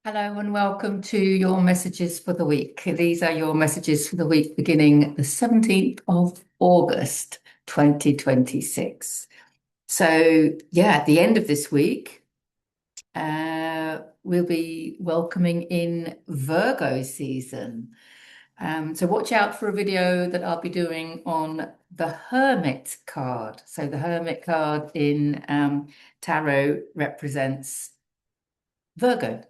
Hello and welcome to your messages for the week. These are your messages for the week beginning the 17th of August, 2026. So, at the end of this week, we'll be welcoming in Virgo season. So watch out for a video that I'll be doing on the Hermit card. So the Hermit card in tarot represents Virgo.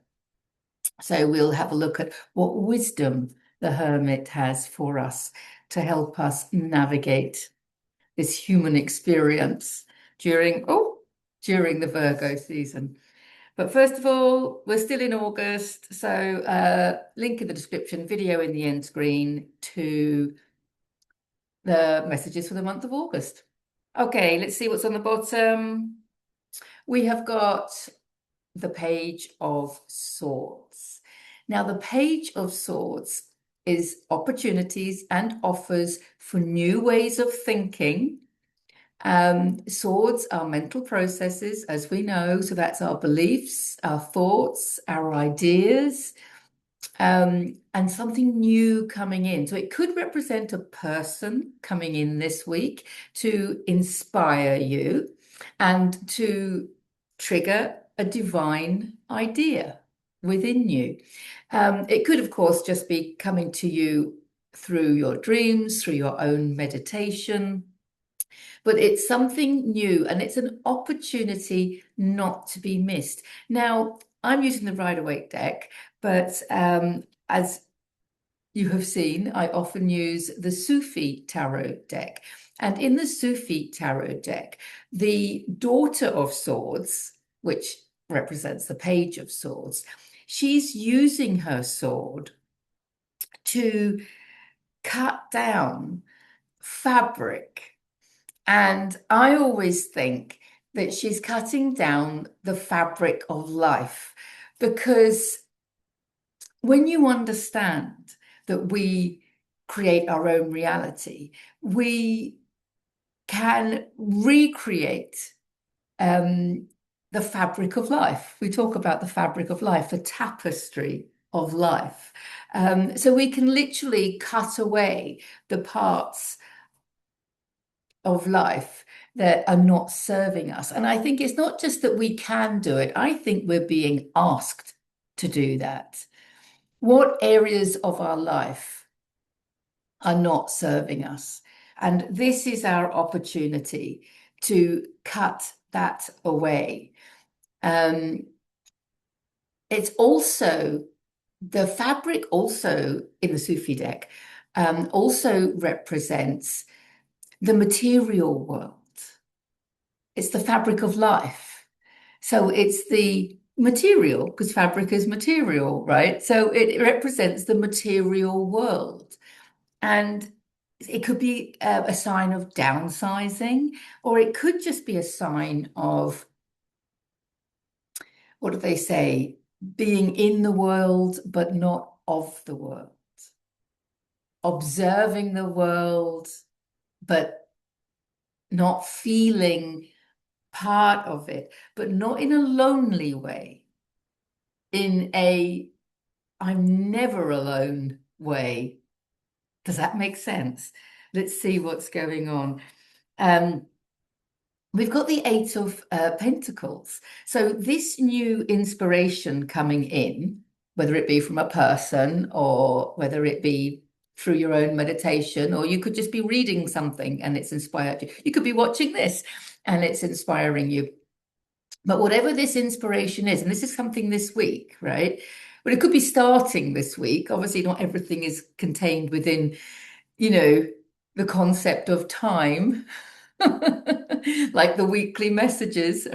So we'll have a look at what wisdom the Hermit has for us to help us navigate this human experience during the Virgo season. But first of all, we're still in August, so link in the description, video in the end screen to the messages for the month of August. Okay, let's see what's on the bottom. We have got the Page of Swords. Now, the Page of Swords is opportunities and offers for new ways of thinking. Swords are mental processes, as we know, so that's our beliefs, our thoughts, our ideas, and something new coming in. So it could represent a person coming in this week to inspire you and to trigger a divine idea within you. It could, of course, just be coming to you through your dreams, through your own meditation, but it's something new and it's an opportunity not to be missed. Now, I'm using the Rider-Waite deck, but as you have seen, I often use the Sufi Tarot deck. And in the Sufi Tarot deck, the Daughter of Swords, which represents the Page of Swords, she's using her sword to cut down fabric. And I always think that she's cutting down the fabric of life, because when you understand that we create our own reality, we can recreate the fabric of life. We talk about the fabric of life, the tapestry of life. So we can literally cut away the parts of life that are not serving us. And I think it's not just that we can do it, I think we're being asked to do that. What areas of our life are not serving us? And this is our opportunity to cut that away. It's also the fabric, also in the Sufi deck, also represents the material world. It's the fabric of life. So it's the material, because fabric is material, right? So it represents the material world. And it could be a sign of downsizing, or it could just be a sign of, what do they say, being in the world, but not of the world. Observing the world, but not feeling part of it, but not in a lonely way, in a I'm never alone way. Does that make sense? Let's see what's going on. We've got the Eight of Pentacles. So this new inspiration coming in, whether it be from a person or whether it be through your own meditation, or you could just be reading something and it's inspired you. You could be watching this and it's inspiring you. But whatever this inspiration is, and this is something this week, right? But it could be starting this week. Obviously, not everything is contained within, the concept of time. Like the weekly messages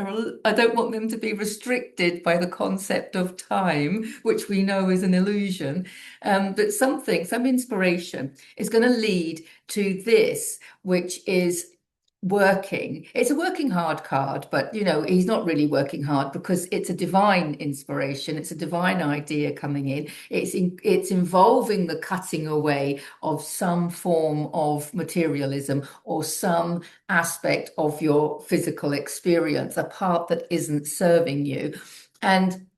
I don't want them to be restricted by the concept of time, which we know is an illusion. But some inspiration is going to lead to this, which is working. It's a working hard card, but he's not really working hard because it's a divine inspiration. It's a divine idea coming in. It's involving the cutting away of some form of materialism or some aspect of your physical experience, a part that isn't serving you. And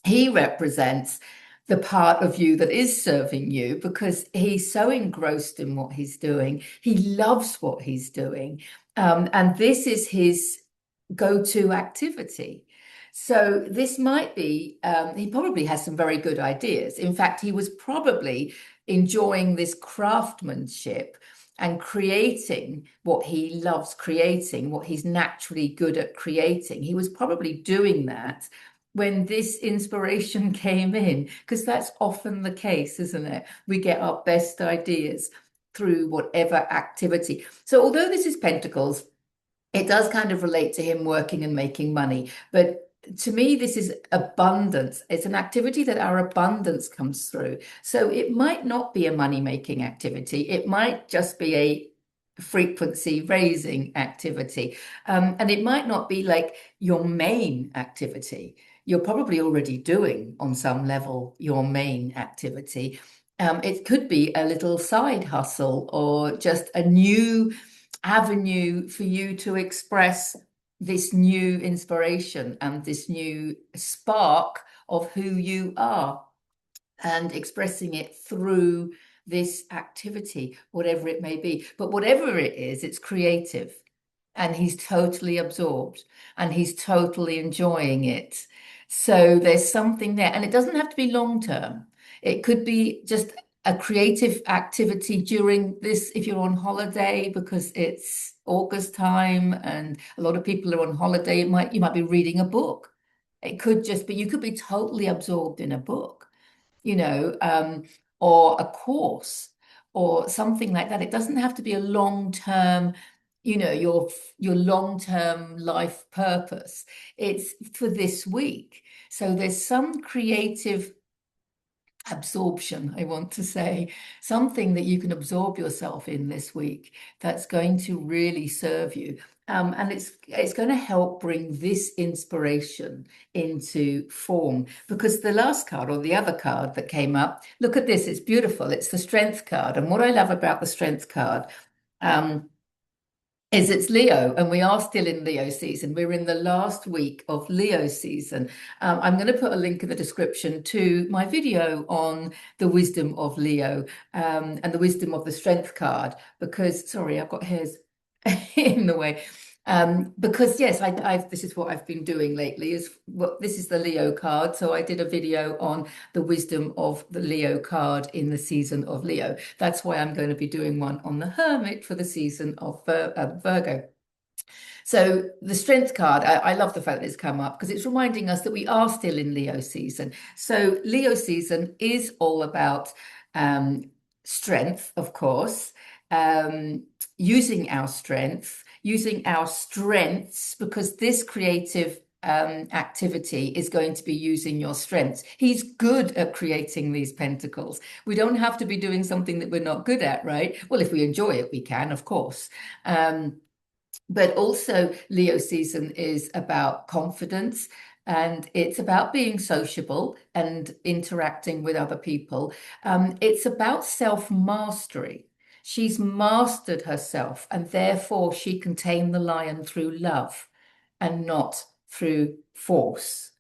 he represents the part of you that is serving you because he's so engrossed in what he's doing. He loves what he's doing. And this is his go-to activity. So this might be, he probably has some very good ideas. In fact, he was probably enjoying this craftsmanship and creating what he loves creating, what he's naturally good at creating. He was probably doing that when this inspiration came in, because that's often the case, isn't it? We get our best ideas through whatever activity. So although this is Pentacles, it does kind of relate to him working and making money. But to me, this is abundance. It's an activity that our abundance comes through. So it might not be a money-making activity. It might just be a frequency raising activity. And it might not be like your main activity. You're probably already doing on some level your main activity. It could be a little side hustle or just a new avenue for you to express this new inspiration and this new spark of who you are and expressing it through this activity, whatever it may be. But whatever it is, it's creative and he's totally absorbed and he's totally enjoying it. So there's something there, and it doesn't have to be long term. It could be just a creative activity during this, if you're on holiday, because it's August time and a lot of people are on holiday, you might be reading a book. It could just be, you could be totally absorbed in a book, you know, or a course or something like that. It doesn't have to be a long term, you know, your long term life purpose. It's for this week. So there's some creative absorption, I want to say, something that you can absorb yourself in this week that's going to really serve you. And it's going to help bring this inspiration into form, because the last card or the other card that came up, look at this, it's beautiful. It's the Strength card. And what I love about the Strength card, is it's Leo, and we are still in Leo season. We're in the last week of Leo season. I'm going to put a link in the description to my video on the wisdom of Leo and the wisdom of the Strength card, because, sorry, I've got hairs in the way. Because yes, this is what I've been doing lately. This is the Leo card. So I did a video on the wisdom of the Leo card in the season of Leo. That's why I'm going to be doing one on the Hermit for the season of Virgo. So the Strength card, I love the fact that it's come up because it's reminding us that we are still in Leo season. So Leo season is all about strength, of course, using our strength, using our strengths, because this creative activity is going to be using your strengths. He's good at creating these pentacles. We don't have to be doing something that we're not good at, right? Well, if we enjoy it, we can, of course. But also, Leo season is about confidence and it's about being sociable and interacting with other people. It's about self-mastery. She's mastered herself, and therefore she can tame the lion through love and not through force.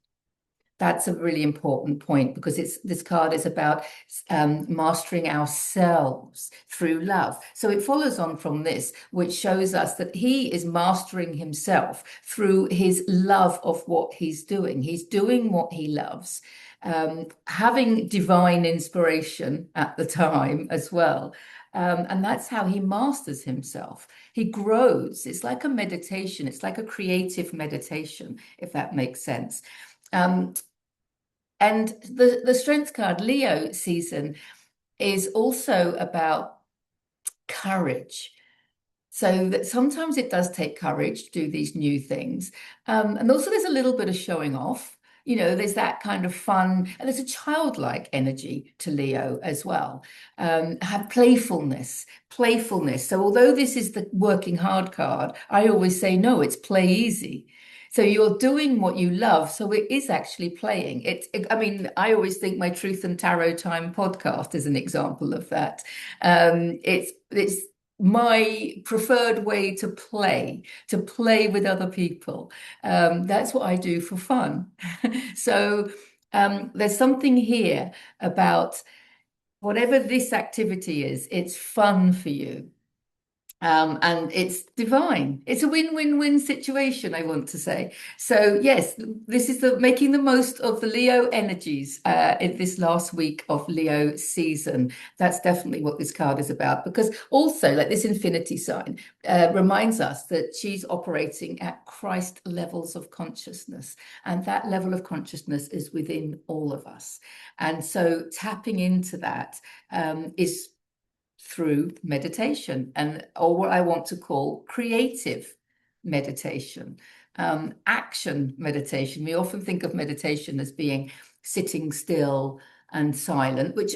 That's a really important point, because this card is about mastering ourselves through love. So it follows on from this, which shows us that he is mastering himself through his love of what he's doing. He's doing what he loves, having divine inspiration at the time as well. And that's how he masters himself. He grows. It's like a meditation. It's like a creative meditation, if that makes sense. And the Strength card, Leo season, is also about courage. So that sometimes it does take courage to do these new things. And also there's a little bit of showing off. You know, there's that kind of fun, and there's a childlike energy to Leo as well. Have playfulness, playfulness. So although this is the working hard card, I always say, no, it's play easy. So you're doing what you love, so it is actually playing. I mean, I always think my Truth and Tarot Time podcast is an example of that. It's my preferred way to play with other people. That's what I do for fun. So There's something here about whatever this activity is, it's fun for you. And it's divine. It's a win-win-win situation, I want to say. So yes, this is the making the most of the Leo energies in this last week of Leo season. That's definitely what this card is about. Because also, like this infinity sign, reminds us that she's operating at Christ levels of consciousness, and that level of consciousness is within all of us. And so tapping into that is through meditation and or what I want to call creative meditation, action meditation. We often think of meditation as being sitting still and silent, which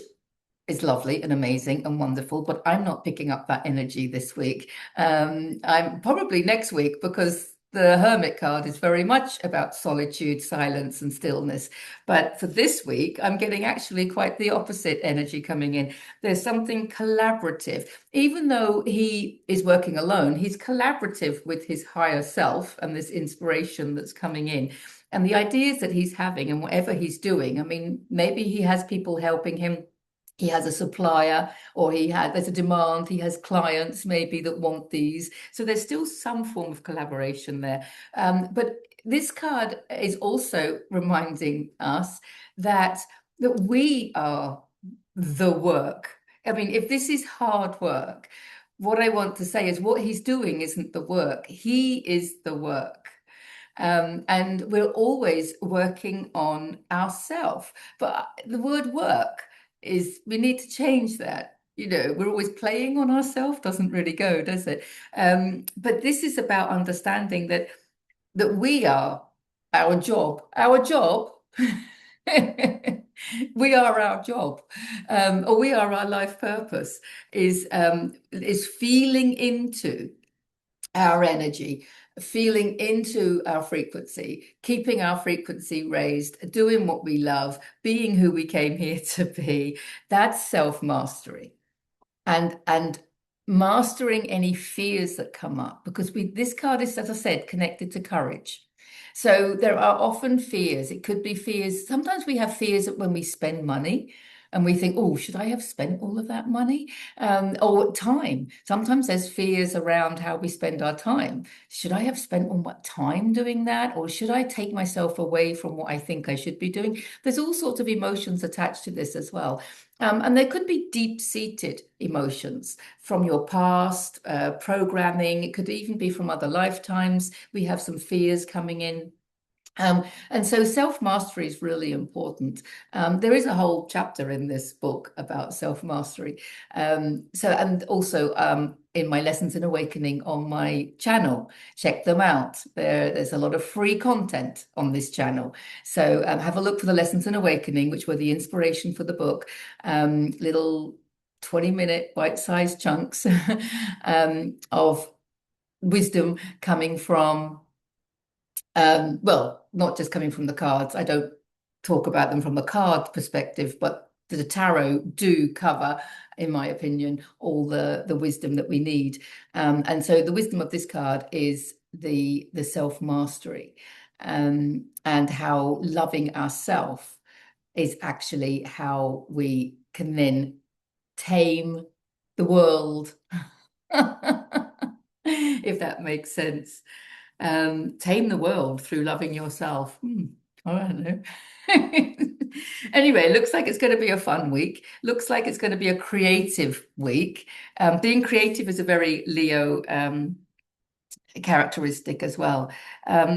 is lovely and amazing and wonderful, but I'm not picking up that energy this week. I'm probably next week because the Hermit card is very much about solitude, silence, and stillness. But for this week, I'm getting actually quite the opposite energy coming in. There's something collaborative. Even though he is working alone, he's collaborative with his higher self and this inspiration that's coming in. And the ideas that he's having and whatever he's doing, I mean, maybe he has people helping him, he has a supplier, or there's a demand, he has clients maybe that want these, so there's still some form of collaboration there. But this card is also reminding us that we are the work. I mean, if this is hard work, what I want to say is what he's doing isn't the work, he is the work. And we're always working on ourselves. But the word work is, we need to change that. You know, we're always playing on ourselves, doesn't really go, does it? But this is about understanding that we are our job. Our job, we are our job, or we are our life purpose, is feeling into our energy, feeling into our frequency, keeping our frequency raised, doing what we love, being who we came here to be. That's self-mastery. And mastering any fears that come up, because this card is, as I said, connected to courage. So there are often fears. It could be fears. Sometimes we have fears when we spend money and we think, oh, should I have spent all of that money? Or time. Sometimes there's fears around how we spend our time. Should I have spent all my time doing that? Or should I take myself away from what I think I should be doing? There's all sorts of emotions attached to this as well. And there could be deep-seated emotions from your past, programming. It could even be from other lifetimes. We have some fears coming in. And so self-mastery is really important. There is a whole chapter in this book about self-mastery. And also in my Lessons in Awakening on my channel, check them out. There's a lot of free content on this channel. So have a look for the Lessons in Awakening, which were the inspiration for the book. Little 20-minute bite-sized chunks of wisdom coming from well, not just coming from the cards. I don't talk about them from a card perspective, but the tarot do cover, in my opinion, all the wisdom that we need. And so the wisdom of this card is the self-mastery, and how loving ourselves is actually how we can then tame the world, if that makes sense. Tame the world through loving yourself. I don't know. Anyway, it looks like it's going to be a fun week. Looks like it's going to be a creative week. Being creative is a very Leo characteristic as well.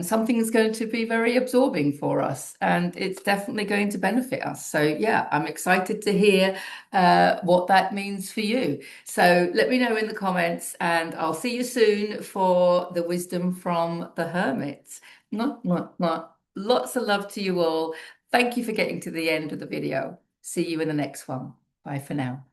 Something is going to be very absorbing for us, and it's definitely going to benefit us. So yeah, I'm excited to hear what that means for you. So let me know in the comments, and I'll see you soon for the wisdom from the Hermit. Lots of love to you all. Thank you for getting to the end of the video. See you in the next one. Bye for now.